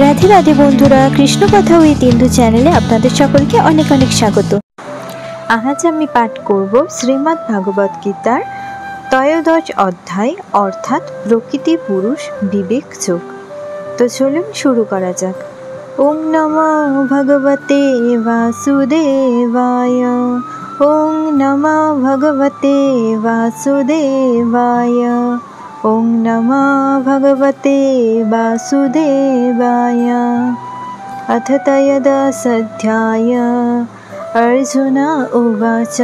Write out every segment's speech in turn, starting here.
রাধে রাধে বন্ধুরা, কৃষ্ণ কথা উইথ ইন্দু চ্যানেলে আপনাদের সকলকে অনেক অনেক স্বাগত। আজ আমি পাঠ করব শ্রীমদ্ ভাগবত গীতার ত্রয়োদশ অধ্যায় অর্থাৎ প্রকৃতি পুরুষ বিবেক যোগ। তো চলুন শুরু করা যাক। ওং নমো ভগবতে বাসুদেবায়, ওং নমো ভগবতে বাসুদেবায়, ওং নমো ভগবতে বাসুদেবায়। अथ त्रयोदशोऽध्याय। अर्जुन उवाच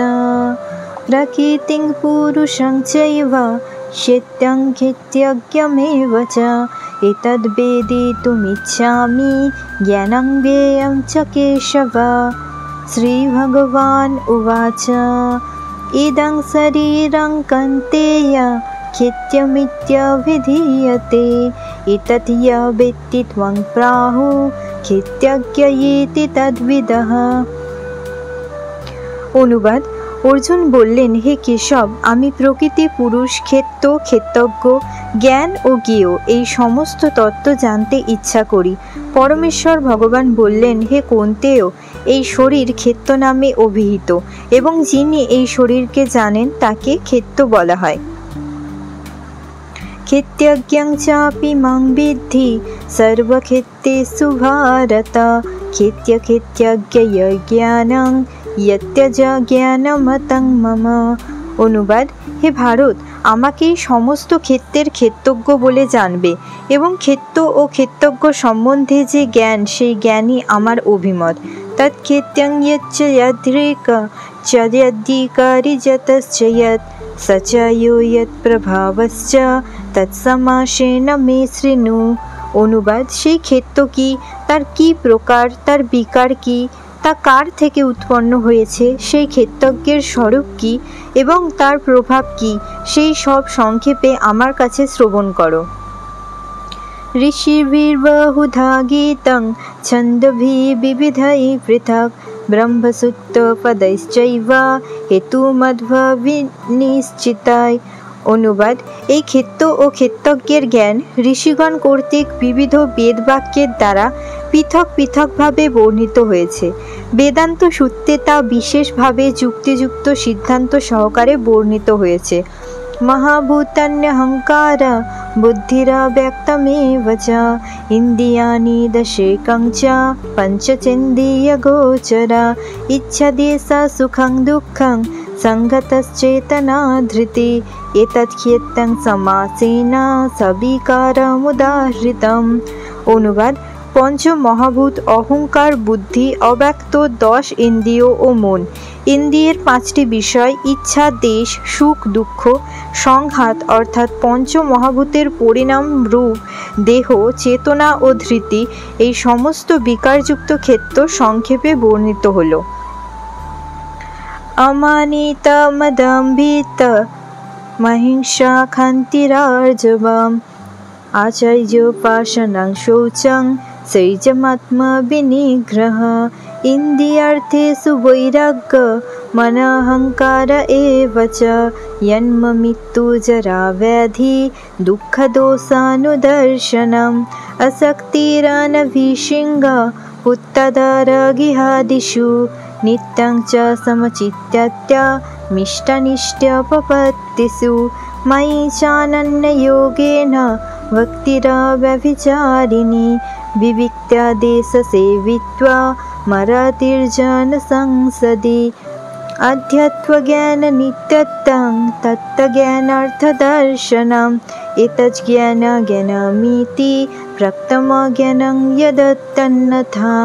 प्रकृतिं पुरुषं चैव क्षेत्रं क्षित्यज्ञमेव च एतद्वेदितुमिच्छामि ज्ञानं ज्ञेयं च केशव। श्रीभगवान् उवाच इदं शरीरं कौन्तेय ক্ষিত্যমিত্যভিধীয়তে এতৎ ইয় বেত্তি ত্বং প্রাহু ক্ষিত্যজ্ঞ ইতি তদ্বিদঃ। অনুবাদ: অর্জুন বললেন, হে কেশব, আমি প্রকৃতি, পুরুষ, ক্ষেত্র, ক্ষেত্রজ্ঞ, জ্ঞান ও জ্ঞেয় এই সমস্ত তত্ত্ব জানতে ইচ্ছা করি। পরমেশ্বর ভগবান বললেন, হে কৌন্তেয়, এই শরীর ক্ষেত্র নামে অভিহিত এবং যিনি এই শরীরকে জানেন তাকে ক্ষেত্র বলা হয়। ক্ষিত্যজ্ঞং চাপি মাং বিদ্ধি সর্বক্ষেত্রেষু ভারত ক্ষিত্যক্ষিত্যজ্ঞয় জ্ঞানং ইয়ত্যজ জ্ঞানমতং মম। অনুবাদ: হে ভারত, আমাকেই সমস্ত ক্ষেত্রের ক্ষেত্রজ্ঞ বলে জানবে এবং ক্ষেত্র ও ক্ষেত্রজ্ঞ সম্বন্ধে যে জ্ঞান, সেই জ্ঞানই আমার অভিমত। তৎক্ষেত্যং ইয়চ্চ যদৃক যদ্যধিকারী যতশ্চ যৎ स च यो यत्प्रभावश्च তৎসমাসেন মে শৃণু। অনুবাদ: সেই ক্ষেত্র কি, তার কি প্রকার, তার বিকার কি, তা কার থেকে উৎপন্ন হয়েছে, সেই ক্ষেত্রজ্ঞের স্বরূপ কি এবং তার প্রভাব কি, সেই সব সংক্ষেপে আমার কাছে শ্রবণ করো। ঋষিভির্বহুধা গীতং ছন্দোভিঃ বিবিধৈঃ পৃথক্ ব্রহ্মসূত্রপदैश्चैव হেতুমদ্বিনিশ্চিতায়। অনুবাদ: এই ক্ষেত্র ও ক্ষেত্রজ্ঞের জ্ঞান ঋষিগণ কর্তৃক বিবিধ বেদবাক্যের দ্বারা পৃথক পৃথকভাবে বর্ণিত হয়েছে। বেদান্ত সূত্রে তা বিশেষভাবে যুক্তিযুক্ত সিদ্ধান্ত সহকারে বর্ণিত হয়েছে। মহাভূতান্যহংকার বুদ্ধিরব্যক্তমেব চ ইন্দ্রিয়াণি দশেকং চ পঞ্চচেন্দ্রিয়গোচরা ইচ্ছাদেশা সুখং দুঃখং সংগতশ্চেতনা ধৃতি এতৎক্ষেত্রং সমাসেন সবিকারমুদাহৃতম। অনুবাদ: পঞ্চ মহাভূত অহংকার, বুদ্ধি, অব্যক্ত 10 ইন্দ্রিয় ও মন, ইন্দ্রিয়ের 5টি বিষয়, ইচ্ছা, দেশ, সুখ, দুঃখ, সংঘাত অর্থাৎ পঞ্চ মহাভূতের পরিণাম রূপ দেহ, চেতনা ও ধৃতি, এই সমস্ত বিকারযুক্ত ক্ষেত্র সংক্ষেপে বর্ণিত হল। অমানিত মদম্বিত মহিংসা ক্ষান্তিরার্জবম আচার্যোপাসনং শৌচং সৈর্যমাত্মবিনিগ্রহ ইন্দ্রিয়ার্থেষু বৈরাগ্য মনাহংকার এব চ জন্মমৃত্যুজরাব্যাধি দুঃখদোষানুদর্শনম আসক্তিরনভিসৃঙ্গ উত্তরগৃহাদিষু নিত্যং চ সমচিত্তত্য মিষ্টনিষ্ঠপপত্তিষু ময়ি চানন্যযোগেন ভক্তিরব্যভিচারিণী বিবিক্ত্যদেশসেवित्वा মরতির্জন সংসদি অধ্যত্বজ্ঞাননিত্যত্বং তত্ত্বজ্ঞানার্থদর্শনম এতজ্জ্ঞানজ্ঞানমিতি প্রক্তমজ্ঞানং যদতন্যথা।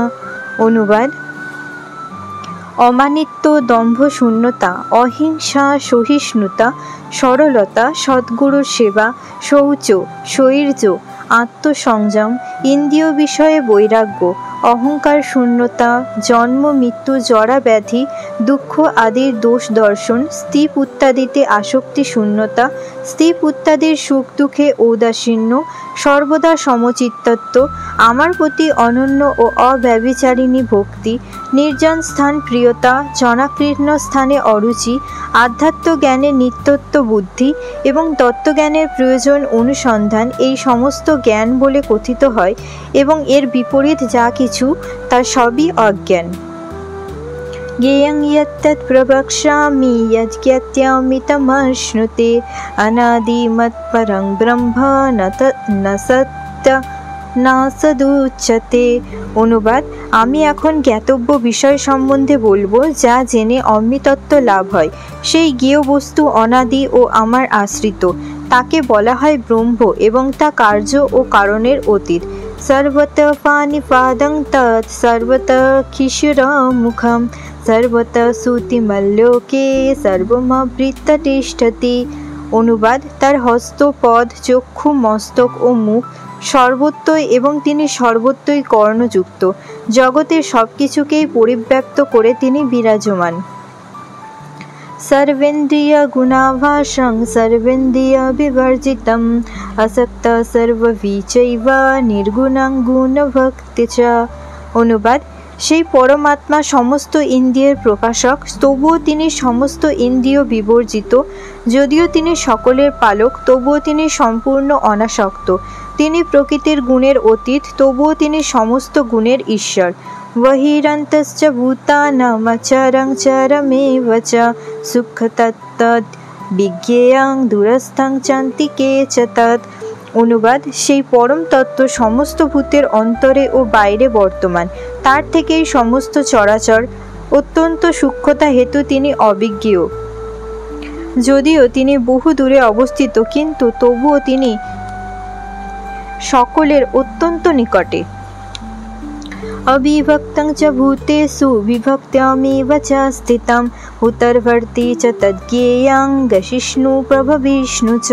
অনুবাদ: অমানিত্ব, দম্ভ শূন্যতা, অহিংসা, সহিষ্ণুতা, সরলতা, সদ্গুরুর সেবা, শৌচ, শৌর্য, আত্মসংযম, ইন্দ্রিয় বিষয়ে বৈরাগ্য, অহংকার শূন্যতা, জন্ম মৃত্যু জরা ব্যাধি দুঃখ আদির দোষ দর্শন, স্ত্রী পুত্রাদিতে আসক্তি শূন্যতা, স্ত্রী পুত্রাদির সুখ দুঃখে ঔদাসীন্য, সর্বদা সমচিত্তত্ব, আমার প্রতি অনন্য ও অব্যভিচারিণী ভক্তি, নির্জন স্থান প্রিয়তা, জনাকীর্ণ স্থানে অরুচি, আধ্যাত্ম জ্ঞানের নিত্যত্ব বুদ্ধি এবং তত্ত্বজ্ঞানের প্রয়োজন অনুসন্ধান, এই সমস্ত জ্ঞান বলে কথিত হয় এবং এর বিপরীত যা কিছু তা সবই অজ্ঞান। জ্ঞেয়ং ইয়ত্তৎ প্রবক্ষ্যামি যজ্ঞাত্যামি তমশ্নুতে অনাদিমৎপরং ব্রহ্ম ন সত্য না সদুচ্যতে। অনুবাদ: আমি এখন জ্ঞাতব্য বিষয় সম্বন্ধে বলবো যা জেনে অমৃতত্ব লাভ হয়। সেই জ্ঞেয় বস্তু অনাদি ও আমার আশ্রিত, তাকে বলা হয় ব্রহ্ম এবং তা কার্য ও কারণের অতীত। সর্বতঃ পানিপাদং তৎ সর্বতঃ ক্ষিশিরমুখম সর্বতঃ শ্রুতিমল্লোকে সর্বমবৃত্ত তিষ্ঠতি। অনুবাদ: তার হস্ত, পদ, চক্ষু, মস্তক ও মুখ সর্বত্রই এবং তিনি সর্বত্রই কর্ণযুক্ত। জগতের সব কিছুকেই পরিব্যাপ্ত করে তিনি বিরাজমান। সর্বেন্দ্রিয় গুণাভাসং সর্বেন্দ্রিয় বিবর্জিতম আসক্ত সর্ববিচৈব নির্গুণং গুণভক্তি চ। অনুবাদ: সেই পরমাত্মা সমস্ত ইন্দ্রিয়ের প্রকাশক, তবুও তিনি সমস্ত ইন্দ্রিয় বিবর্জিত। যদিও তিনি সকলের পালক, তবুও তিনি সম্পূর্ণ অনাসক্ত। তিনি প্রকৃতির গুণের অতীত, তবুও তিনি সমস্ত গুণের ঈশ্বর। বহিরন্তশ্চ ভূতানাম অচরং চরমেব চ সূক্ষ্মতত্তদ্ বিজ্ঞেয়ং দূরস্থং চান্তিকে চ তৎ। অনুবাদ: সেই পরম তত্ত্ব সমস্ত ভূতের অন্তরে ও বাইরে বর্তমান, তার থেকেই সমস্ত চরাচর। অত্যন্ত সূক্ষ্মতা হেতু তিনি অবিজ্ঞেয়। যদিও তিনি বহু দূরে অবস্থিত, কিন্তু তবুও তিনি সকলের অত্যন্ত নিকটে। অবিভক্তং চ ভূতেষু বিভক্ত্যমেব চ স্থিতং উত্তরবর্তী চ তজ্ঞেয়ং গশিষ্ণু প্রভবিষ্ণু চ।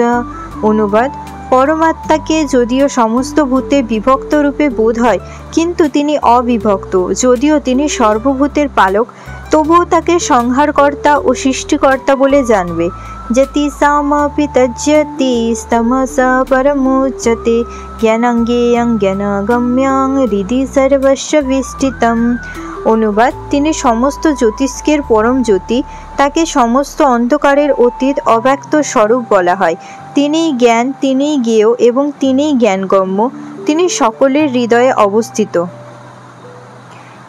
অনুবাদ: পরমাত্মাকে যদিও সমস্ত ভূতে বিভক্ত রূপে বোধ হয়, কিন্তু তিনি অবিভক্ত। যদিও তিনি সর্বভূতের পালক, তবুও তাকে সংহারকর্তা ও সৃষ্টিকর্তা বলে জানবে। যতি সামপি তজ্জতি স্তমসা পরমোচ্যতে জ্ঞানং জ্ঞেয়ং জ্ঞানগম্যং হৃদি সর্বস্ব বিষ্ঠিতম। অনুবাদ: তিনি সমস্ত জ্যোতিষ্কের পরম জ্যোতি, তাকে সমস্ত অন্ধকারের অতীত অব্যক্ত স্বরূপ বলা হয়। তিনিই জ্ঞান, তিনিই জ্ঞেয় এবং তিনিই জ্ঞানগম্য। তিনি সকলের হৃদয়ে অবস্থিত।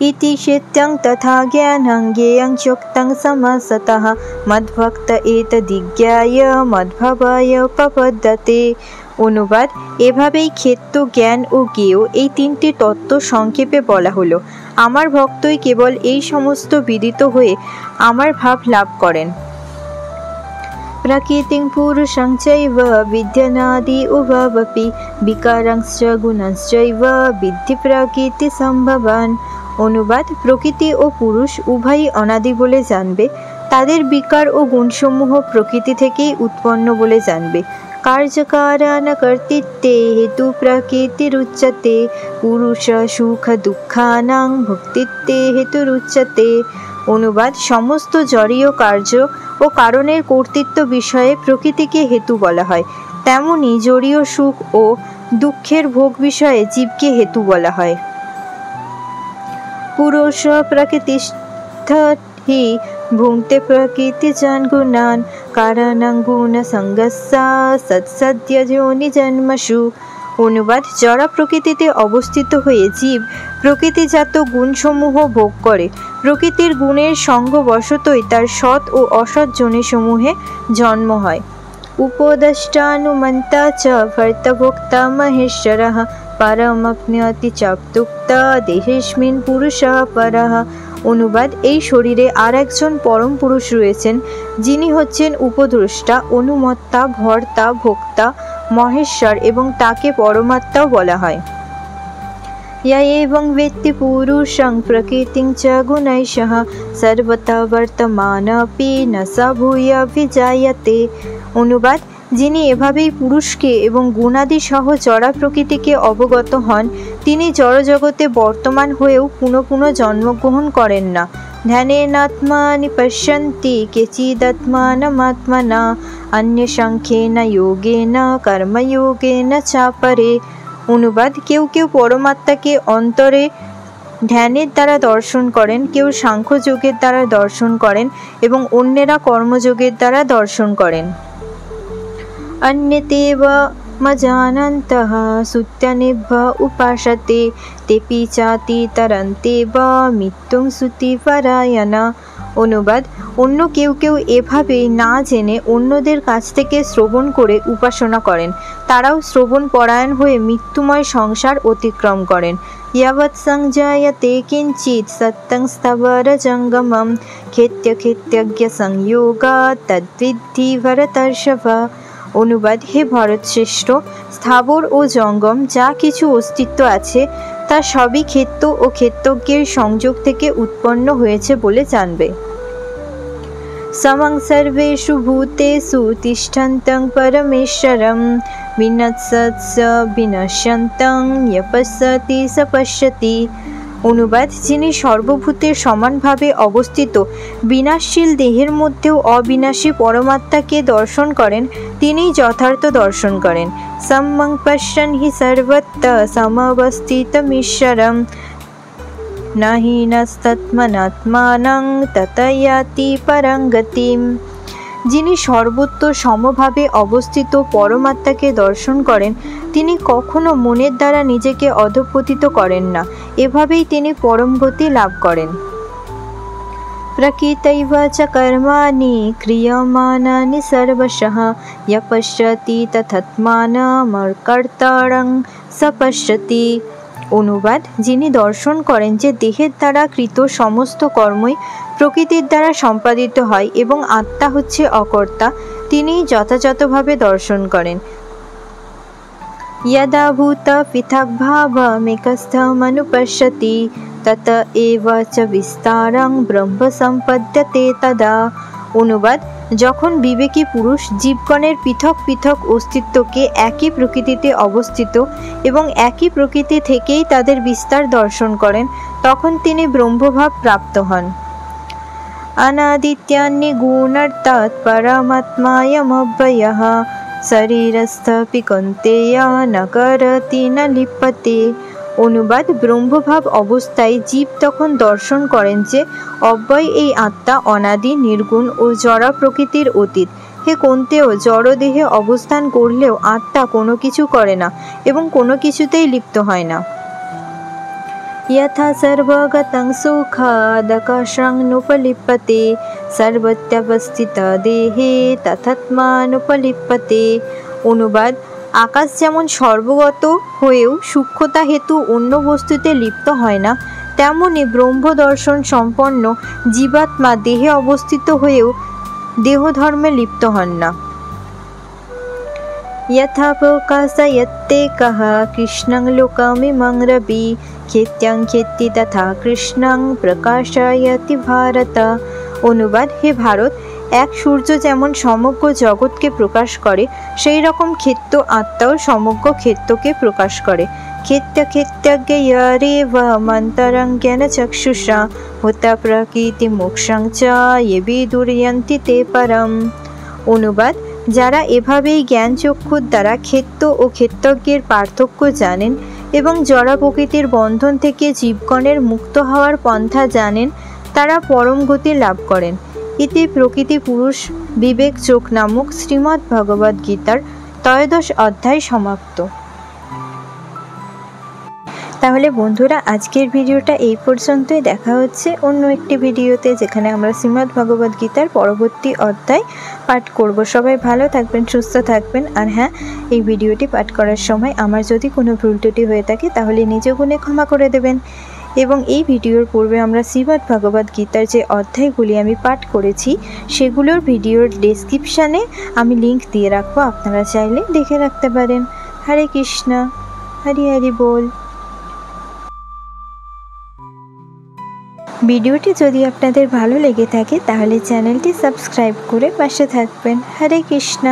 ইতি সত্যং তথা জ্ঞানং জ্ঞেয়ং চোক্তং সমসতঃ মদ্ভক্ত এতদিজ্ঞায় মদ্ভবায় প্রপদ্যতে। অনুবাদ: এভাবেই ক্ষেত্র, জ্ঞান ও জ্ঞেয় এই তিনটি তত্ত্ব সংক্ষেপে বলা হলো। আমার ভক্তই কেবল এই সমস্ত বিদিত হয়ে আমার ভাব লাভ করেন। প্রকৃতিং পুরুষং চৈব বিদ্যনাদি উভবপি বিকারাংশ্চ গুণাশ্চৈব বিদ্ধি প্রকৃতি সম্ভবান। অনুবাদ: প্রকৃতি ও পুরুষ উভয়ই অনাদি বলে জানবে, তাদের বিকার ও গুণসমূহ প্রকৃতি থেকেই উৎপন্ন বলে জানবে। কার্যকারণ কর্তৃত্বে হেতু প্রকৃতিরুচ্যতে পুরুষ সুখ দুঃখানাং ভুক্তিত্বে হেতুরুচ্যতে। অনুবাদ: সমস্ত জড়ীয় কার্য ও কারণের কর্তৃত্ব বিষয়ে প্রকৃতিকে হেতু বলা হয়, তেমনি জড়ীয় সুখ ও দুঃখের ভোগ বিষয়ে জীবকে হেতু বলা হয়। পুরুষ প্রকৃতিস্থ হি ভুঙ্ক্তে প্রকৃতিজান গুণান কারণং গুণ সঙ্গস্যা সৎসদ্য যোনি জন্মসু। অনুবাদ: জড়া প্রকৃতিতে অবস্থিত হয়ে জীব প্রকৃতিজাত গুণসমূহ ভোগ করে। প্রকৃতির গুণের সঙ্গবশতই তার সৎ ও অসৎ যোনিসমূহে জন্ম হয়। উপদেষ্টানুমন্তা চ ভর্তা মহেশ্বরঃ পরমপ্নয়তি চাপ্তুক্তা দেহেস্মিন পুরুষঃ পরঃ। অনুবাদ: এই শরীরে আর একজন পরম পুরুষ রয়েছেন, যিনি হচ্ছেন উপদ্রষ্টা, অনুমত্তা, ভর্তা, ভোক্তা, মহেশ্বর এবং তাকে পরমাত্মাও বলা হয়। য় এবং বেত্তি পুরুষং প্রকৃতিং চ গুণৈঃ সর্বতঃ বর্তমানপি ন স ভূয় বিজায়তে। অনুবাদ: যিনি এভাবেই পুরুষকে এবং গুণাদি সহ জড়া প্রকৃতিকে অবগত হন, তিনি জড়জগতে বর্তমান হয়েও পুনঃ পুনঃ জন্মগ্রহণ করেন না। ध्यानेनात्मानि पश्यन्ति केचिदात्मानमात्मना अन्यसंख्येन योगेन कर्मयोगेन चापरे। অনুবাদ, কেউ কেউ পরমাত্মাকে অন্তরে ধ্যানের দ্বারা দর্শন করেন, কেউ সাংখ্যযোগের দ্বারা দর্শন করেন এবং অন্যেরা কর্মযোগের দ্বারা দর্শন করেন। अन्यतेव मजानन्तः सुत्यनेभ्य उपासते तेपि चाति तरन्तेव मृत्युं श्रुतिपरायणा। অনুবাদ, অন্য কেউ কেউ এভাবে না জেনে অন্যদের কাছ থেকে শ্রবণ করে উপাসনা করেন, তারাও শ্রবণ পরায়ণ হয়ে মৃত্যুময় সংসার অতিক্রম করেন। यावत् संजायते किंचित् सत्तं स्थावरजङ्गमं खेत्यखेत्यज्ञ संयोगात् तद्विद्धि भरतर्षभ। অনুবাদ, হে ভরতশ্রেষ্ঠ, স্থাবর ও জঙ্গম যা কিছু অস্তিত্ব আছে তা সবই ক্ষেত্র ও ক্ষেত্রজ্ঞের সংযোগ থেকে উৎপন্ন হয়েছে বলে জানবে। समं सर्वेषु भूतेषु तिष्ठन्तं परमेश्वरं विनश्यत्स विनश्यन्तं यः पश्यति स पश्यति। অনুবাদ, যিনি সর্বভূতের সমানভাবে অবস্থিত বিনাশশীল দেহের মধ্যেও অবিনাশী পরমাত্মাকে দর্শন করেন, তিনিই যথার্থ দর্শন করেন। সমং পশ্যন হি সর্বত্র সমবস্থিতমীশ্বরম নাহিনস্তৎমনাত্মানং ততয়াতি পরং গতিম। যিনি সর্বত্র সমভাবে অবস্থিত পরমাত্মাকে দর্শন করেন, তিনি কখনো মনের দ্বারা নিজেকে অধঃপতিত করেন না, এভাবেই তিনি পরম গতি লাভ করেন। প্রকৃতৈব চ কর্মাণি ক্রিয়মাণানি সর্বশঃ ইয়ঃ পশ্যতি তথাত্মানমকর্তারং স পশ্যতি। অনুবাদ, যিনি দর্শন করেন যে দেহের দ্বারা কৃত সমস্ত কর্মই প্রকৃতির দ্বারা সম্পাদিত হয় এবং আত্মা হচ্ছে অকর্তা, তিনি যথাযথভাবে দর্শন করেন। यदा भूत पृथग्भावमेकस्थमनुपश्यति तत एव च विस्तारं ब्रह्म सम्पद्यते तदा। অনুবাদ, যখন বিবেকী পুরুষ জীবগণের পৃথক পৃথক অস্তিত্বকে একই প্রকৃতিতে অবস্থিত এবং একই প্রকৃতি থেকেই তাদের বিস্তার দর্শন করেন, তখন তিনি ব্রহ্মভাব প্রাপ্ত হন। अनादित्यान्निगुणर्तात् परमात्मायमव्ययः शरीरस्थपि कौन्तेय न करति न लिप्यते। অনুবাদ, ব্রহ্মভাব অবস্থায় জীব তখন দর্শন করেন যে অব্যয় এই আত্মা অনাদি, নির্গুণ ও জড় প্রকৃতির অতীত। হে কৌন্তেয়, জড়দেহে অবস্থান করলেও আত্মা কোনো কিছু করে না এবং কোনো কিছুতেই লিপ্ত হয় না। यथा सर्वगतं सुखादकाशं नुपलिप्यते सर्वत्यवस्थितदेहे तथात्मानुपलिप्यते। অনুবাদ, আকাশ যেমন সর্বগত হয়েও সূক্ষ্মতা হেতু অন্য বস্তুতে লিপ্ত হয় না, তেমনি ব্রহ্মদর্শন সম্পন্ন জীবাত্মা দেহে অবস্থিত হয়েও দেহধর্মে লিপ্ত হন না। यथा प्रकाशयत्येकः कृष्णं लोकमिमं रवि खेत्यं खेति तथा कृष्णं प्रकाशयति भारत। অনুবাদ, হে ভারত, এক সূর্য যেমন সমগ্র জগৎকে প্রকাশ করে, সেই রকম ক্ষেত্র আত্মাও সমগ্র ক্ষেত্রকে প্রকাশ করে। ক্ষেত্যক্ষেত্যজ্ঞেয়রেব মন্তরং জ্ঞানচক্ষুষা হুতা প্রকৃতি মোক্ষং চ ये विदुर्यन्ति ते परम। অনুবাদ, যারা এভাবেই জ্ঞানচক্ষুর দ্বারা ক্ষেত্র ও ক্ষেত্রজ্ঞের পার্থক্য জানেন এবং জড় প্রকৃতির বন্ধন থেকে জীবগণের মুক্ত হওয়ার পন্থা জানেন, তারা পরম গতি লাভ করেন। ইতি প্রকৃতি পুরুষ বিবেক যোগ নামক শ্রীমদ্ ভগবদ্ গীতার 13 অধ্যায় সমাপ্ত। তাহলে বন্ধুরা, আজকের ভিডিওটা এই পর্যন্তই। দেখা হচ্ছে অন্য একটি ভিডিওতে, যেখানে আমরা শ্রীমদ্ ভগবদ্ গীতার পরবর্তী অধ্যায় পাঠ করব। সবাই ভালো থাকবেন, সুস্থ থাকবেন। আর হ্যাঁ, এই ভিডিওটি পাঠ করার সময় আমার যদি কোনো ভুল ত্রুটি হয়ে থাকে তাহলে নিজ গুণে ক্ষমা করে দেবেন। এবং এই ভিডিওর পূর্বে আমরা শ্রীমদ্ ভগবদ্ গীতার যে অধ্যায়গুলি আমি পাঠ করেছি সেগুলোর ভিডিওর ডেসক্রিপশানে আমি লিঙ্ক দিয়ে রাখবো, আপনারা চাইলে দেখে রাখতে পারেন। হরে কৃষ্ণ, হরি হরি বল। ভিডিওটি যদি আপনাদের ভালো লেগে থাকে তাহলে চ্যানেলটি সাবস্ক্রাইব করে পাশে থাকবেন। হরে কৃষ্ণ।